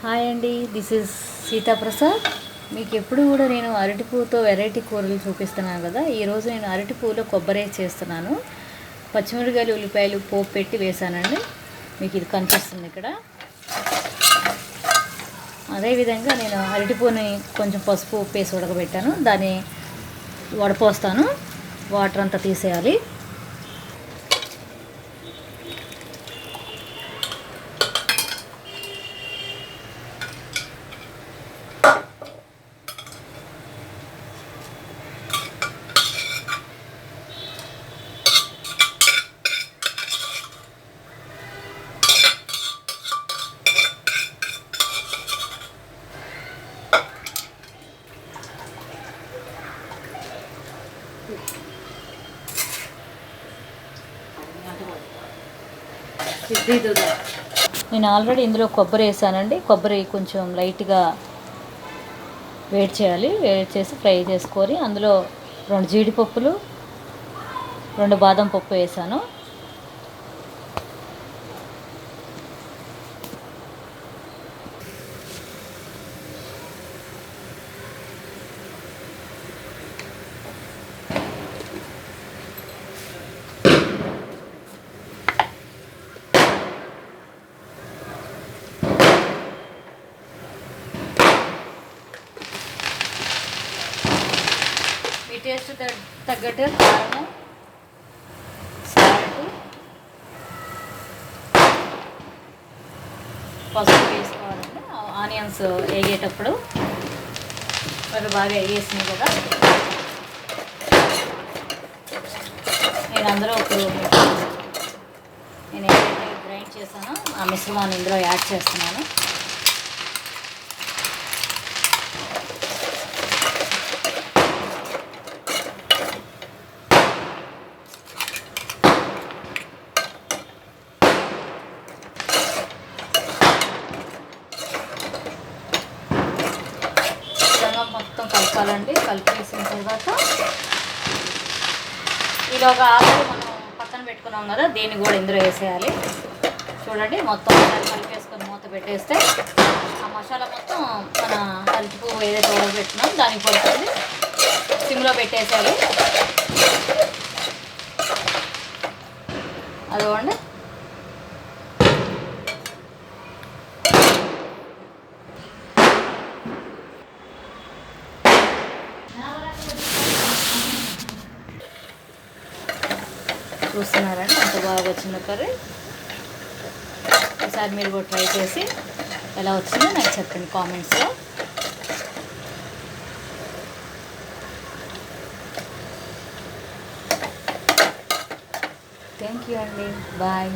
Hi అండి, this is సీతాప్రసాద్. మీకు ఎప్పుడు కూడా నేను అరటి పువ్వుతో వెరైటీ కూరలు చూపిస్తున్నాను కదా. ఈరోజు నేను అరటి పువ్వులో కొబ్బరి చేస్తున్నాను. పచ్చిమిరపకాయలు, ఉల్లిపాయలు పోపు పెట్టి వేసానండి. మీకు ఇది కనిపిస్తుంది ఇక్కడ. అదేవిధంగా నేను అరటి పువ్వుని కొంచెం పసుపు ఉప్పు వేసి ఉడకబెట్టాను. దాన్ని వడపోస్తాను, వాటర్ అంతా తీసేయాలి. నేను ఆల్రెడీ ఇందులో కొబ్బరి వేసానండి. కొబ్బరి కొంచెం లైట్గా వేడి చేయాలి. వేడి చేసి ఫ్రై చేసుకొని అందులో 2 జీడిపప్పులు, 2 బాదం పప్పు వేసాను. మీ టేస్ట్ తగ్గట్టు కారం, సాల్ట్, పసుపు వేసుకోవాలండి. ఆనియన్స్ వేగేటప్పుడు మరి బాగా వేసినాయి కదా. నేను అందులో ఇప్పుడు నేను ఏదైతే గ్రైండ్ చేశానో ఆ మిశ్రమాన్ని ఇందులో యాడ్ చేస్తున్నాను. మొత్తం కలపాలండి. కలిపేసిన తర్వాత ఈలోగా ఆల్రెడీ మనం పక్కన పెట్టుకున్నాం కదా, దీన్ని కూడా ఇందులో వేసేయాలి. చూడండి, మొత్తం కలిపేసుకొని మూత పెట్టేస్తే ఆ మసాలా మొత్తం మన అరటి పువ్వు ఏదైతే ఉడకబెట్టుకున్నాం దానికి పడుతుంది. సిమ్లో పెట్టేసేయాలి. అదిగోండి, చూస్తున్నారండి అంత బాగా వచ్చింది కర్రీ. ఈసారి మీరు కూడా ట్రై చేసి ఎలా వచ్చిందో నాకు చెప్పండి కామెంట్స్లో. థ్యాంక్ యూ అండి, బాయ్.